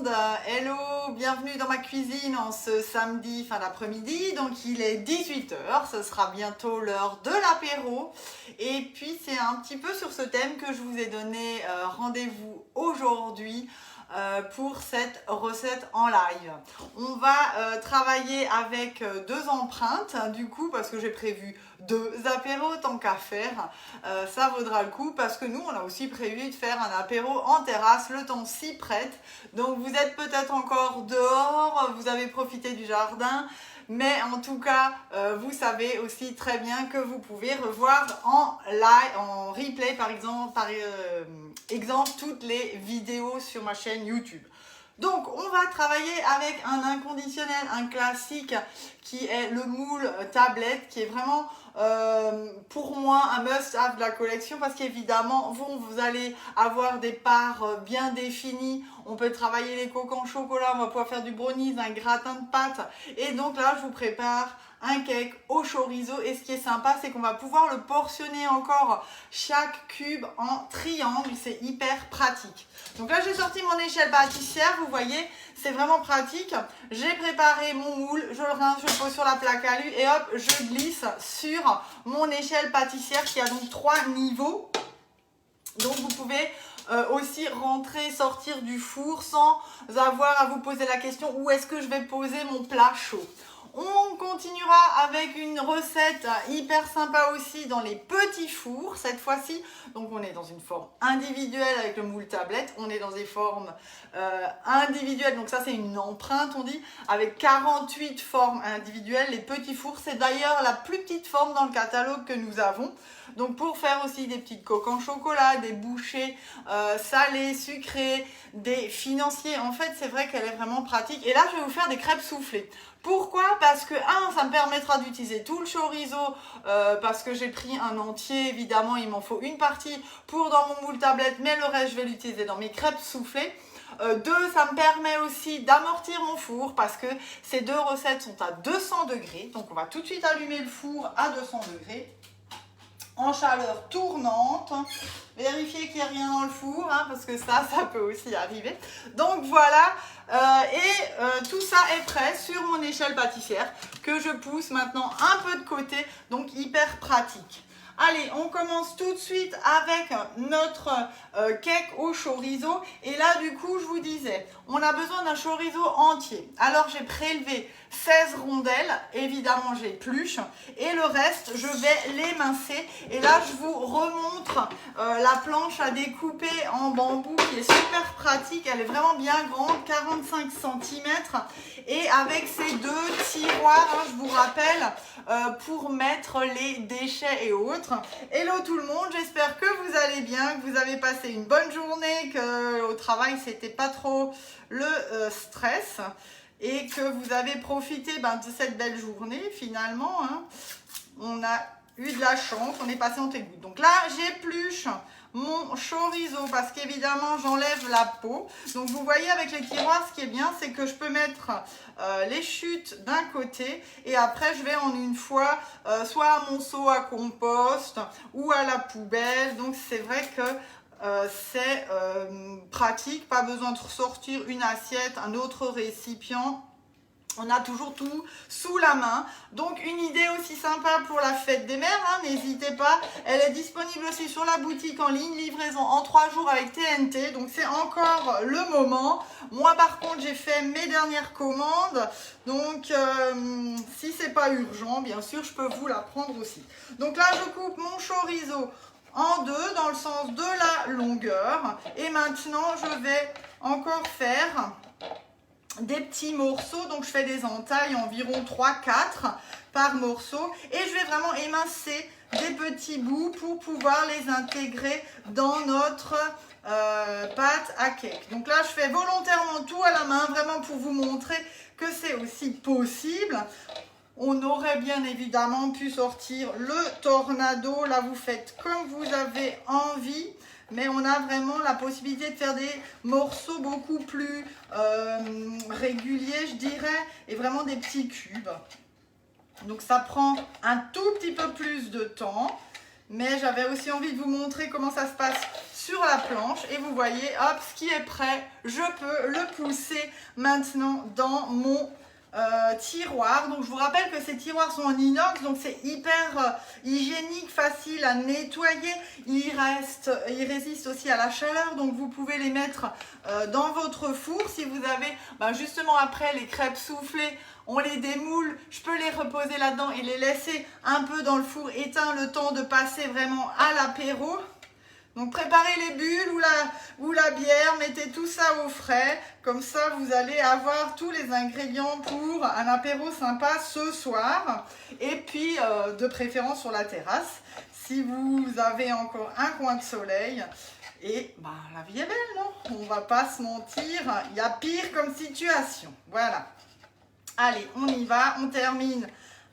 monde, hello, bienvenue dans ma cuisine en ce samedi fin d'après-midi. Donc il est 18 h, ce sera bientôt l'heure de l'apéro. Et puis c'est un petit peu sur ce thème que je vous ai donné rendez-vous aujourd'hui pour cette recette en live. On va travailler avec deux empreintes du coup parce que j'ai prévu deux apéros tant qu'à faire. Ça vaudra le coup parce que nous on a aussi prévu de faire un apéro en terrasse, le temps s'y prête. Donc vous êtes peut-être encore dehors, vous avez profité du jardin. Mais en tout cas, vous savez aussi très bien que vous pouvez revoir en live, en replay par exemple, toutes les vidéos sur ma chaîne YouTube. Donc on va travailler avec un inconditionnel, un classique qui est le moule tablette, qui est vraiment pour moi un must-have de la collection parce qu'évidemment vous allez avoir des parts bien définies. On peut travailler les coques en chocolat, on va pouvoir faire du brownies, un gratin de pâte. Et donc là je vous prépare un cake au chorizo et ce qui est sympa c'est qu'on va pouvoir le portionner encore chaque cube en triangle, c'est hyper pratique. Donc là j'ai sorti mon échelle pâtissière, vous voyez c'est vraiment pratique. J'ai préparé mon moule, je le rince, je le pose sur la plaque à alu et hop je glisse sur mon échelle pâtissière qui a donc 3 niveaux. Donc vous pouvez aussi rentrer, sortir du four sans avoir à vous poser la question où est-ce que je vais poser mon plat chaud. On continuera avec une recette hyper sympa aussi dans les petits fours cette fois-ci. Donc on est dans une forme individuelle avec le moule tablette. On est dans des formes individuelles. Donc ça c'est une empreinte on dit avec 48 formes individuelles. Les petits fours c'est d'ailleurs la plus petite forme dans le catalogue que nous avons. Donc pour faire aussi des petites coques en chocolat, des bouchées salées, sucrées, des financiers. En fait c'est vrai qu'elle est vraiment pratique. Et là je vais vous faire des crêpes soufflées. Pourquoi? Parce que, ça me permettra d'utiliser tout le chorizo, parce que j'ai pris un entier, évidemment, il m'en faut une partie pour dans mon moule tablette, mais le reste, je vais l'utiliser dans mes crêpes soufflées. Deux, ça me permet aussi d'amortir mon four, parce que ces deux recettes sont à 200 degrés. Donc, on va tout de suite allumer le four à 200 degrés, en chaleur tournante. Vérifiez qu'il n'y a rien dans le four, parce que ça peut aussi arriver. Donc voilà, tout ça est prêt sur mon échelle pâtissière que je pousse maintenant un peu de côté, donc hyper pratique. Allez, on commence tout de suite avec notre cake au chorizo. Et là, du coup, je vous disais, on a besoin d'un chorizo entier. Alors, j'ai prélevé 16 rondelles. Évidemment, j'épluche. Et le reste, je vais l'émincer. Et là, je vous remontre la planche à découper en bambou qui est super pratique. Elle est vraiment bien grande, 45 cm. Et avec ces deux tiroirs, je vous rappelle, pour mettre les déchets et autres. Hello tout le monde, j'espère que vous allez bien, que vous avez passé une bonne journée, qu'au travail c'était pas trop le stress et que vous avez profité de cette belle journée finalement. On a eu de la chance, on est passé en tête-goutte. Donc là j'épluche mon chorizo parce qu'évidemment j'enlève la peau. Donc vous voyez avec les tiroirs ce qui est bien c'est que je peux mettre les chutes d'un côté et après je vais en une fois soit à mon seau à compost ou à la poubelle. Donc c'est vrai que c'est pratique, pas besoin de ressortir une assiette, un autre récipient. On a toujours tout sous la main. Donc une idée aussi sympa pour la fête des mères, n'hésitez pas. Elle est disponible aussi sur la boutique en ligne, livraison en 3 jours avec TNT. Donc c'est encore le moment. Moi par contre j'ai fait mes dernières commandes. Donc si c'est pas urgent, bien sûr je peux vous la prendre aussi. Donc là je coupe mon chorizo en deux dans le sens de la longueur. Et maintenant je vais encore faire des petits morceaux, donc je fais des entailles environ 3-4 par morceau et je vais vraiment émincer des petits bouts pour pouvoir les intégrer dans notre pâte à cake. Donc là je fais volontairement tout à la main vraiment pour vous montrer que c'est aussi possible. On aurait bien évidemment pu sortir le tornado, là vous faites comme vous avez envie. Mais on a vraiment la possibilité de faire des morceaux beaucoup plus réguliers, je dirais, et vraiment des petits cubes. Donc ça prend un tout petit peu plus de temps, mais j'avais aussi envie de vous montrer comment ça se passe sur la la planche et vous voyez, hop, ce qui est prêt, je peux le pousser maintenant dans mon tiroir. Donc je vous rappelle que ces tiroirs sont en inox, donc c'est hyper hygiénique, facile à nettoyer. Il résiste aussi à la chaleur, donc vous pouvez les mettre dans votre four. Si vous avez justement après les crêpes soufflées, on les démoule, je peux les reposer là-dedans et les laisser un peu dans le four éteint le temps de passer vraiment à l'apéro. Donc préparez les bulles ou la bière, mettez tout ça au frais, comme ça vous allez avoir tous les ingrédients pour un apéro sympa ce soir. Et puis de préférence sur la terrasse, si vous avez encore un coin de soleil. Et la vie est belle, non? On va pas se mentir, il y a pire comme situation. Voilà. Allez, on y va, on termine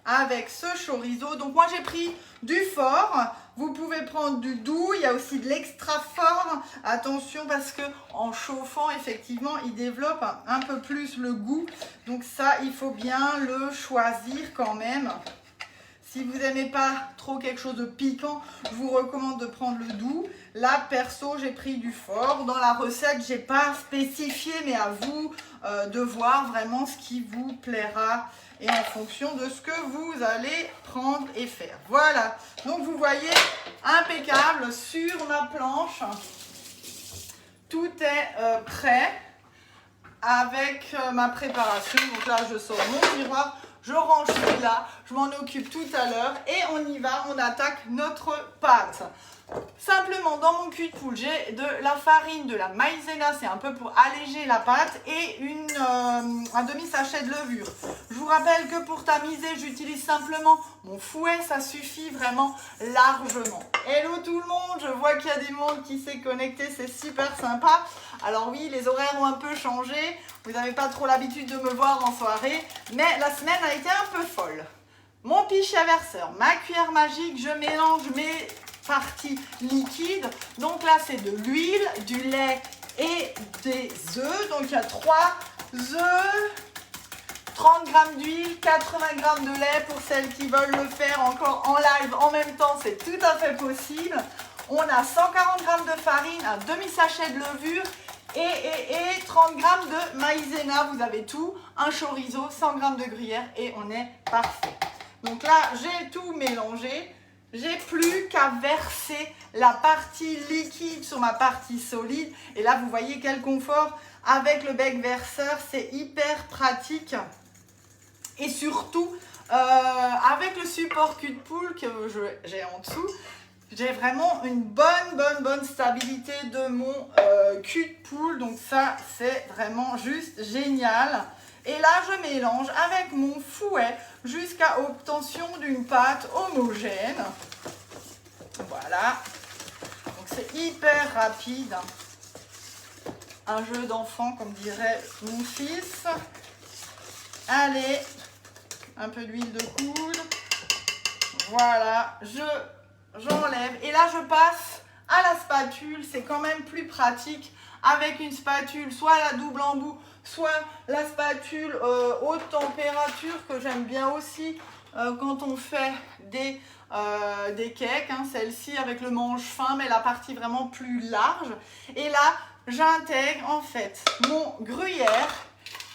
avec ce chorizo. Donc moi j'ai pris du fort, vous pouvez prendre du doux, il y a aussi de l'extra fort. Attention parce que en chauffant effectivement il développe un peu plus le goût. Donc ça il faut bien le choisir quand même. Si vous n'aimez pas trop quelque chose de piquant, je vous recommande de prendre le doux. Là, perso, j'ai pris du fort. Dans la recette, je n'ai pas spécifié, mais à vous de voir vraiment ce qui vous plaira et en fonction de ce que vous allez prendre et faire. Voilà. Donc, vous voyez, impeccable sur ma planche. Tout est prêt avec ma préparation. Donc là, je sors mon miroir. Je range celui-là, je m'en occupe tout à l'heure et on y va, on attaque notre pâte. Simplement, dans mon cul de poule, j'ai de la farine, de la maïzena, c'est un peu pour alléger la pâte, et un demi-sachet de levure. Je vous rappelle que pour tamiser, j'utilise simplement mon fouet, ça suffit vraiment largement. Hello tout le monde, je vois qu'il y a des monde qui s'est connecté, c'est super sympa. Alors oui, les horaires ont un peu changé, vous n'avez pas trop l'habitude de me voir en soirée, mais la semaine a été un peu folle. Mon pichet verseur, ma cuillère magique, je mélange mes partie liquide. Donc là, c'est de l'huile, du lait et des œufs. Donc il y a 3 œufs, 30 g d'huile, 80 g de lait pour celles qui veulent le faire encore en live en même temps. C'est tout à fait possible. On a 140 g de farine, un demi-sachet de levure et 30 g de maïzena. Vous avez tout, un chorizo, 100 g de gruyère et on est parfait. Donc là, j'ai tout mélangé. J'ai plus qu'à verser la partie liquide sur ma partie solide. Et là, vous voyez quel confort. Avec le bec verseur, c'est hyper pratique. Et surtout, avec le support cul de poule que j'ai en dessous, j'ai vraiment une bonne stabilité de mon cul de poule. Donc ça, c'est vraiment juste génial. Et là, je mélange avec mon fouet jusqu'à obtention d'une pâte homogène. Voilà. Donc c'est hyper rapide. Un jeu d'enfant, comme dirait mon fils. Allez, un peu d'huile de coude. Voilà, j'enlève. Et là, je passe à la spatule. C'est quand même plus pratique avec une spatule, soit la double embout, soit la spatule haute température que j'aime bien aussi quand on fait des cakes. Hein, celle-ci avec le manche fin, mais la partie vraiment plus large. Et là, j'intègre en fait mon gruyère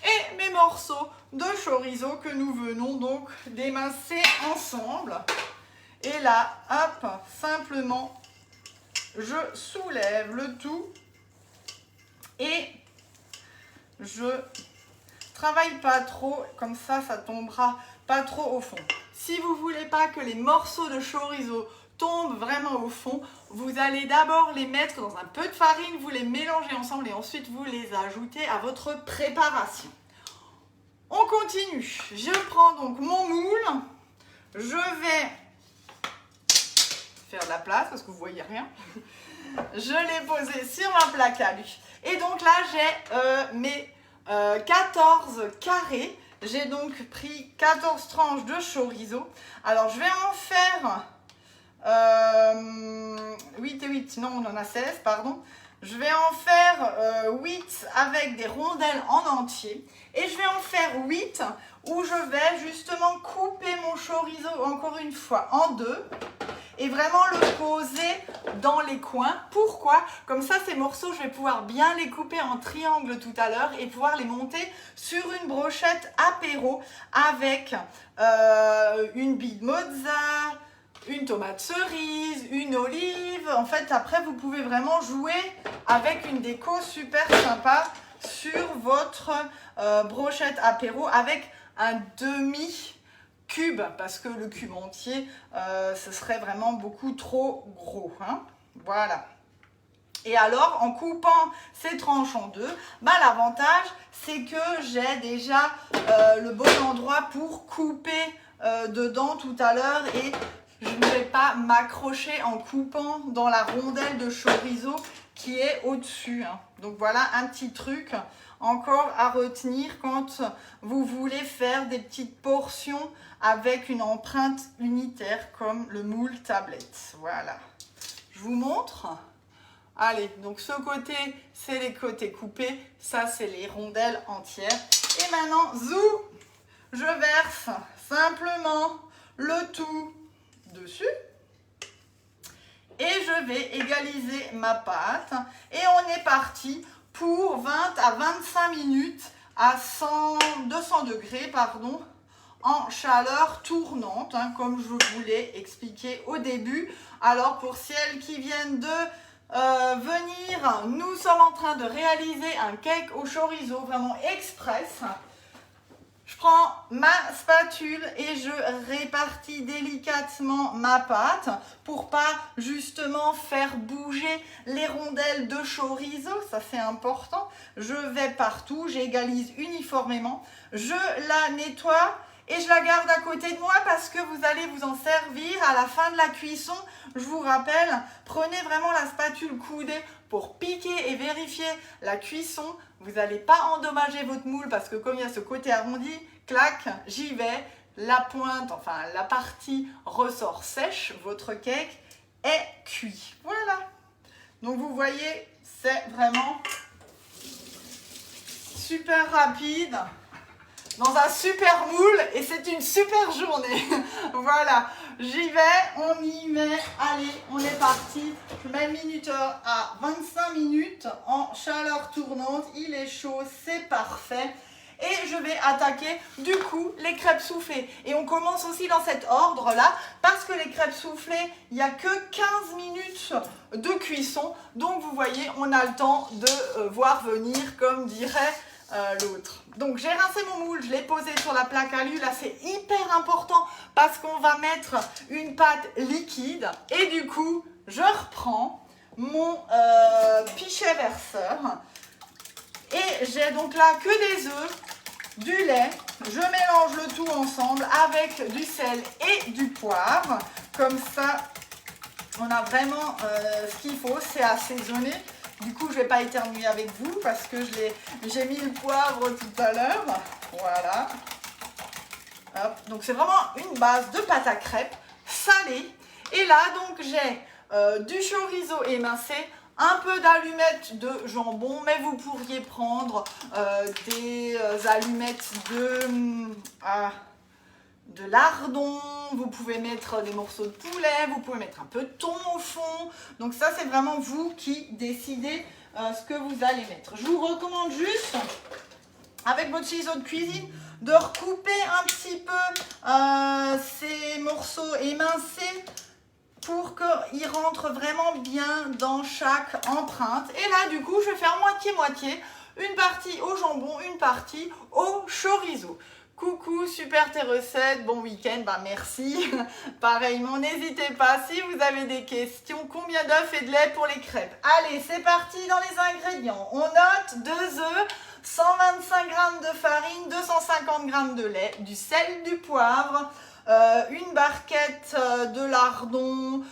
et mes morceaux de chorizo que nous venons donc d'émincer ensemble. Et là, hop, simplement, je soulève le tout et je travaille pas trop, comme ça, ça tombera pas trop au fond. Si vous voulez pas que les morceaux de chorizo tombent vraiment au fond, vous allez d'abord les mettre dans un peu de farine, vous les mélangez ensemble et ensuite vous les ajoutez à votre préparation. On continue. Je prends donc mon moule, je vais faire de la place parce que vous voyez rien. Je l'ai posé sur ma plaque à lui. Et donc là, j'ai mes 14 carrés. J'ai donc pris 14 tranches de chorizo. Alors, je vais en faire 8 et 8, non, on en a 16, pardon. Je vais en faire 8 avec des rondelles en entier. Et je vais en faire 8 où je vais justement couper mon chorizo encore une fois en deux. Et vraiment le poser dans les coins. Pourquoi? Comme ça, ces morceaux, je vais pouvoir bien les couper en triangle tout à l'heure et pouvoir les monter sur une brochette apéro avec une bille de mozza, une tomate cerise, une olive. En fait, après, vous pouvez vraiment jouer avec une déco super sympa sur votre brochette apéro avec un demi-cube, parce que le cube entier, ce serait vraiment beaucoup trop gros. Hein. Voilà. Et alors, en coupant ces tranches en deux, l'avantage, c'est que j'ai déjà le bon endroit pour couper dedans tout à l'heure et je ne vais pas m'accrocher en coupant dans la rondelle de chorizo qui est au-dessus. Hein. Donc voilà un petit truc encore à retenir quand vous voulez faire des petites portions avec une empreinte unitaire comme le moule tablette. Voilà. Je vous montre. Allez, donc ce côté, c'est les côtés coupés. Ça, c'est les rondelles entières. Et maintenant, zou, je verse simplement le tout dessus et je vais égaliser ma pâte et on est parti pour 20 à 25 minutes à 200 degrés en chaleur tournante, hein, comme je vous l'ai expliqué au début. Alors pour celles qui viennent de venir, nous sommes en train de réaliser un cake au chorizo vraiment express. Je prends ma spatule et je répartis délicatement ma pâte pour pas justement faire bouger les rondelles de chorizo, ça c'est important. Je vais partout, j'égalise uniformément, je la nettoie et je la garde à côté de moi parce que vous allez vous en servir à la fin de la cuisson. Je vous rappelle, prenez vraiment la spatule coudée pour piquer et vérifier la cuisson. Vous n'allez pas endommager votre moule parce que comme il y a ce côté arrondi, clac, j'y vais. La pointe, enfin la partie ressort sèche. Votre cake est cuit. Voilà. Donc vous voyez, c'est vraiment super rapide. Dans un super moule et c'est une super journée. Voilà, j'y vais, on y met, allez, on est parti. Je mets le minuteur à 25 minutes en chaleur tournante, il est chaud, c'est parfait. Et je vais attaquer du coup les crêpes soufflées. Et on commence aussi dans cet ordre-là parce que les crêpes soufflées, il n'y a que 15 minutes de cuisson. Donc vous voyez, on a le temps de voir venir comme dirait l'autre. Donc j'ai rincé mon moule, je l'ai posé sur la plaque à alu. Là c'est hyper important parce qu'on va mettre une pâte liquide et du coup je reprends mon pichet verseur et j'ai donc là que des œufs, du lait, je mélange le tout ensemble avec du sel et du poivre, comme ça on a vraiment ce qu'il faut, c'est assaisonné. Du coup, je ne vais pas éternuer avec vous parce que j'ai mis le poivre tout à l'heure. Voilà. Hop. Donc, c'est vraiment une base de pâte à crêpes salée. Et là, donc, j'ai du chorizo émincé, un peu d'allumettes de jambon, mais vous pourriez prendre des allumettes de lardon, vous pouvez mettre des morceaux de poulet, vous pouvez mettre un peu de thon au fond. Donc ça, c'est vraiment vous qui décidez ce que vous allez mettre. Je vous recommande juste, avec votre ciseau de cuisine, de recouper un petit peu ces morceaux émincés pour qu'ils rentrent vraiment bien dans chaque empreinte. Et là, du coup, je vais faire moitié-moitié, une partie au jambon, une partie au chorizo. Coucou, super tes recettes, bon week-end, merci. Pareillement, n'hésitez pas si vous avez des questions. Combien d'œufs et de lait pour les crêpes? Allez, c'est parti dans les ingrédients. On note 2 œufs, 125 g de farine, 250 g de lait, du sel, du poivre, une barquette de lardons,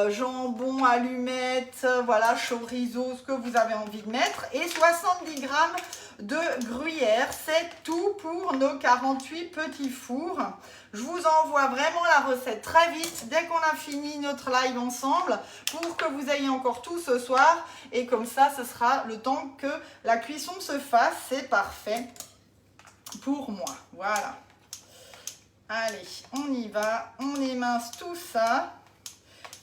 jambon, allumettes, voilà, chorizo, ce que vous avez envie de mettre, et 70 grammes de gruyère. C'est tout pour nos 48 petits fours. Je vous envoie vraiment la recette très vite dès qu'on a fini notre live ensemble pour que vous ayez encore tout ce soir, et comme ça ce sera le temps que la cuisson se fasse. C'est parfait pour moi. Voilà. Allez, on y va, on émince tout ça.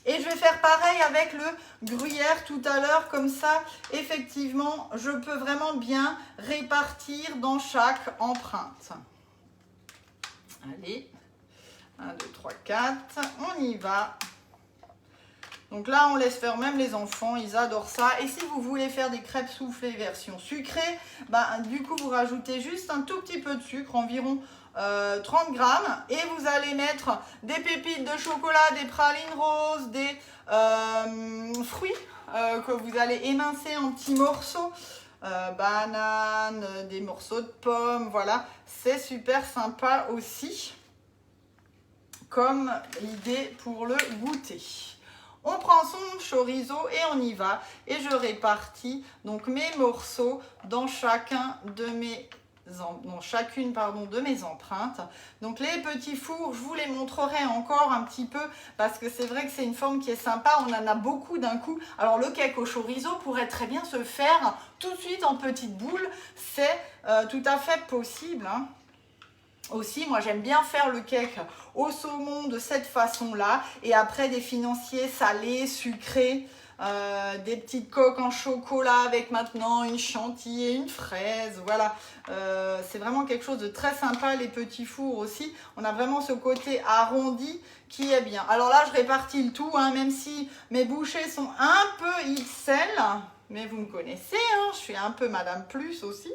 Et je vais faire pareil avec le gruyère tout à l'heure, comme ça, effectivement, je peux vraiment bien répartir dans chaque empreinte. Allez, 1, 2, 3, 4, on y va. Donc là, on laisse faire même les enfants, ils adorent ça. Et si vous voulez faire des crêpes soufflées version sucrée, du coup, vous rajoutez juste un tout petit peu de sucre, environ 30 grammes. Et vous allez mettre des pépites de chocolat, des pralines roses, des fruits que vous allez émincer en petits morceaux. Bananes, des morceaux de pommes, voilà. C'est super sympa aussi comme idée pour le goûter. On prend son chorizo et on y va. Et je répartis donc mes morceaux dans chacune de mes empreintes. Donc les petits fours, je vous les montrerai encore un petit peu parce que c'est vrai que c'est une forme qui est sympa. On en a beaucoup d'un coup. Alors le cake au chorizo pourrait très bien se faire tout de suite en petites boules. C'est tout à fait possible, hein. Aussi, moi j'aime bien faire le cake au saumon de cette façon-là, et après des financiers salés, sucrés, des petites coques en chocolat avec maintenant une chantilly et une fraise. Voilà, c'est vraiment quelque chose de très sympa, les petits fours aussi. On a vraiment ce côté arrondi qui est bien. Alors là, je répartis le tout, hein, même si mes bouchées sont un peu XL, mais vous me connaissez, hein, je suis un peu Madame Plus aussi.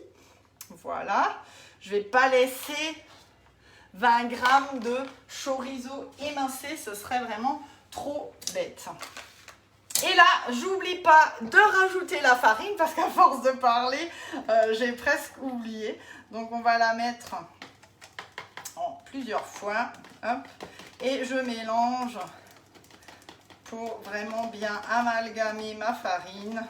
Voilà, je ne vais pas laisser 20 grammes de chorizo émincé, ce serait vraiment trop bête. Et là, j'oublie pas de rajouter la farine parce qu'à force de parler, j'ai presque oublié. Donc on va la mettre en plusieurs fois. Hop, et je mélange pour vraiment bien amalgamer ma farine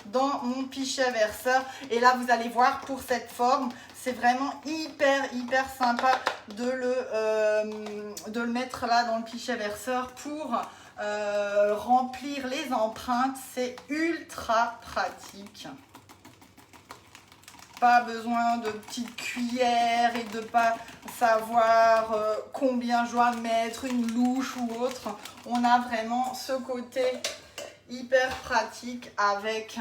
dans mon pichet verseur. Et là, vous allez voir, pour cette forme, c'est vraiment hyper sympa de le mettre là dans le pichet verseur pour remplir les empreintes. C'est ultra pratique. Pas besoin de petites cuillères et de pas savoir combien je dois mettre, une louche ou autre. On a vraiment ce côté hyper pratique avec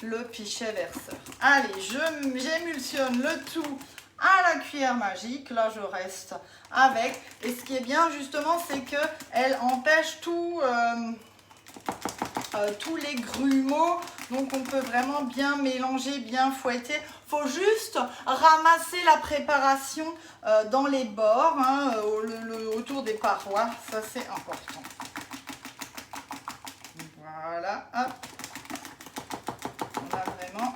le pichet verseur. Allez, j'émulsionne le tout à la cuillère magique. Là, je reste avec. Et ce qui est bien, justement, c'est qu'elle empêche tous les grumeaux. Donc, on peut vraiment bien mélanger, bien fouetter. Il faut juste ramasser la préparation dans les bords, hein, autour des parois. Ça, c'est important. Voilà, hop. On a vraiment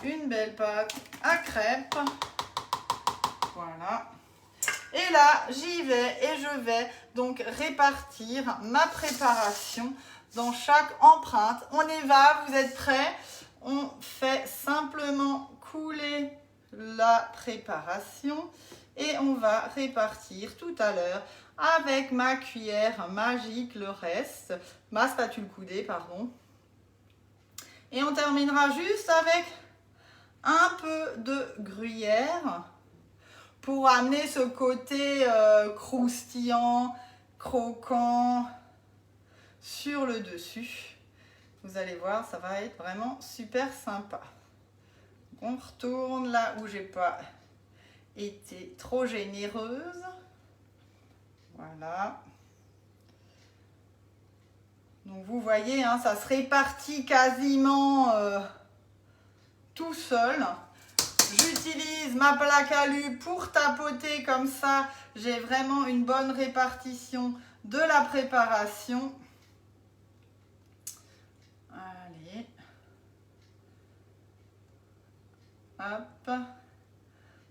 une belle pâte à crêpes. Voilà. Et là, j'y vais et je vais donc répartir ma préparation dans chaque empreinte. On y va, vous êtes prêts? On fait simplement couler la préparation et on va répartir tout à l'heure avec ma cuillère magique le reste, ma spatule coudée, pardon. Et on terminera juste avec un peu de gruyère pour amener ce côté croustillant, croquant sur le dessus. Vous allez voir, ça va être vraiment super sympa. On retourne là où j'ai pas été trop généreuse. Voilà. Donc vous voyez, hein, ça se répartit quasiment tout seul. J'utilise ma plaque alu pour tapoter comme ça. J'ai vraiment une bonne répartition de la préparation. Allez. Hop.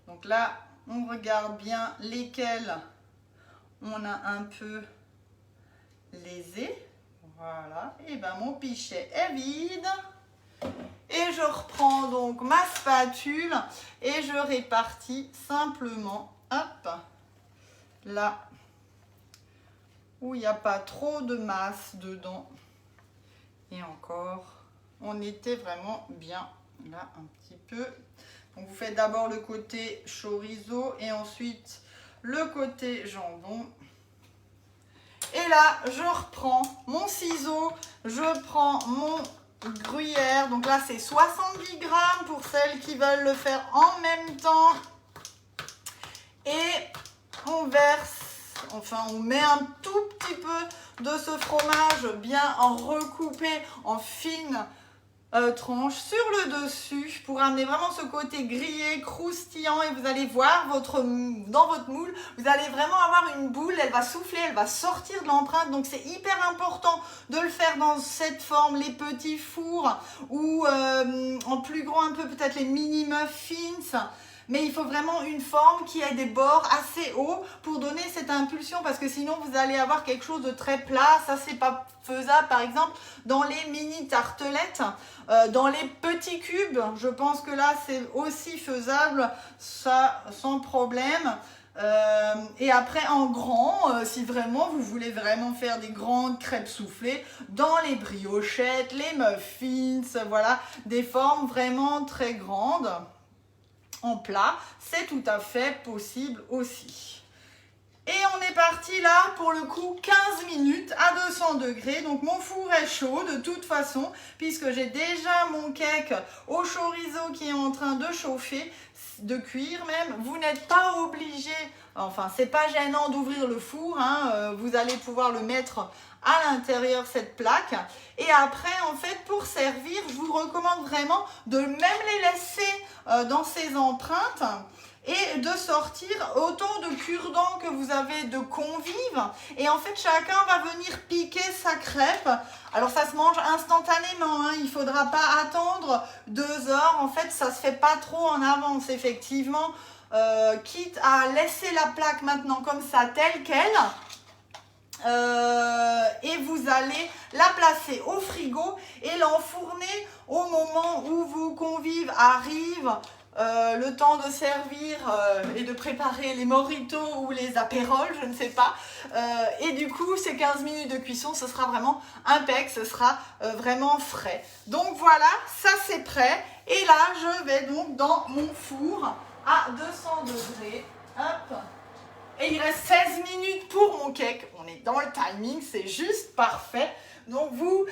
Donc là, On regarde bien lesquels on a un peu lésés. Voilà, et ben mon pichet est vide. Et je reprends donc ma spatule et je répartis simplement, hop, là où il n'y a pas trop de masse dedans. Et encore, on était vraiment bien là un petit peu. Donc vous faites d'abord le côté chorizo et ensuite le côté jambon. Et là, je reprends mon ciseau, je prends mon gruyère. Donc là, c'est 70 grammes pour celles qui veulent le faire en même temps. Et on verse, enfin on met un tout petit peu de ce fromage bien recoupé en fines tranches sur le dessus pour amener vraiment ce côté grillé, croustillant. Et vous allez voir dans votre moule, vous allez vraiment avoir une boule, elle va souffler, elle va sortir de l'empreinte. Donc c'est hyper important de le faire dans cette forme, les petits fours ou en plus grand un peu peut-être les mini muffins. Mais il faut vraiment une forme qui ait des bords assez hauts pour donner cette impulsion, parce que sinon vous allez avoir quelque chose de très plat. Ça, c'est pas faisable par exemple dans les mini tartelettes, dans les petits cubes. Je pense que là c'est aussi faisable, ça sans problème. Et après en grand, si vraiment vous voulez vraiment faire des grandes crêpes soufflées, dans les briochettes, les muffins, voilà, des formes vraiment très grandes. En plat, c'est tout à fait possible aussi. Et on est parti là pour le coup 15 minutes à 200 degrés. Donc mon four est chaud de toute façon, puisque j'ai déjà mon cake au chorizo qui est en train de chauffer, de cuire même. Vous n'êtes pas obligé, enfin c'est pas gênant d'ouvrir le four, hein. Vous allez pouvoir le mettre à l'intérieur cette plaque. Et après en fait pour servir, je vous recommande vraiment de même les laisser dans ces empreintes et de sortir autant de cure-dents que vous avez de convives. Et en fait, chacun va venir piquer sa crêpe. Alors, ça se mange instantanément, hein. Il ne faudra pas attendre 2 heures. En fait, ça ne se fait pas trop en avance, effectivement. Quitte à laisser la plaque maintenant comme ça, telle qu'elle. Et vous allez la placer au frigo et l'enfourner au moment où vos convives arrivent. Le temps de servir et de préparer les mojitos ou les apérols, je ne sais pas. Et du coup, ces 15 minutes de cuisson, ce sera vraiment impec, ce sera vraiment frais. Donc voilà, ça c'est prêt. Et là, je vais donc dans mon four à 200 degrés. Hop. Et il reste 16 minutes pour mon cake. On est dans le timing, c'est juste parfait. Donc vous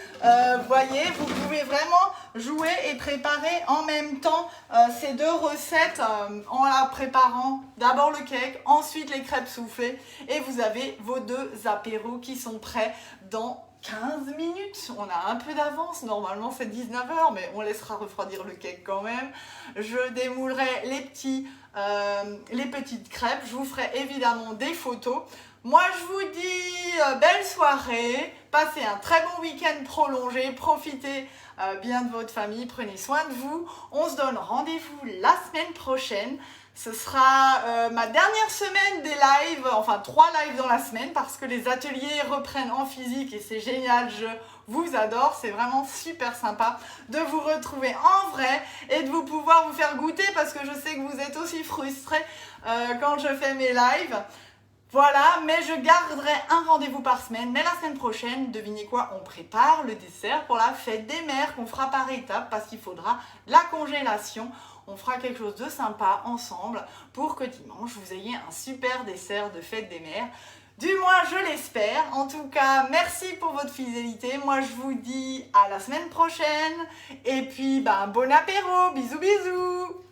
voyez, vous pouvez vraiment jouer et préparer en même temps ces 2 recettes en la préparant d'abord le cake, ensuite les crêpes soufflées et vous avez vos 2 apéros qui sont prêts dans 15 minutes. On a un peu d'avance, normalement c'est 19 h, mais on laissera refroidir le cake quand même. Je démoulerai les petites crêpes, je vous ferai évidemment des photos. Moi, je vous dis belle soirée, passez un très bon week-end prolongé, profitez bien de votre famille, prenez soin de vous. On se donne rendez-vous la semaine prochaine. Ce sera ma dernière semaine des lives, enfin 3 lives dans la semaine parce que les ateliers reprennent en physique et c'est génial, je vous adore, c'est vraiment super sympa de vous retrouver en vrai et de pouvoir vous faire goûter parce que je sais que vous êtes aussi frustrés quand je fais mes lives. Voilà, mais je garderai un rendez-vous par semaine. Mais la semaine prochaine, devinez quoi? On prépare le dessert pour la fête des mères qu'on fera par étapes parce qu'il faudra la congélation. On fera quelque chose de sympa ensemble pour que dimanche, vous ayez un super dessert de fête des mères. Du moins, je l'espère. En tout cas, merci pour votre fidélité. Moi, je vous dis à la semaine prochaine. Et puis, bon apéro. Bisous, bisous.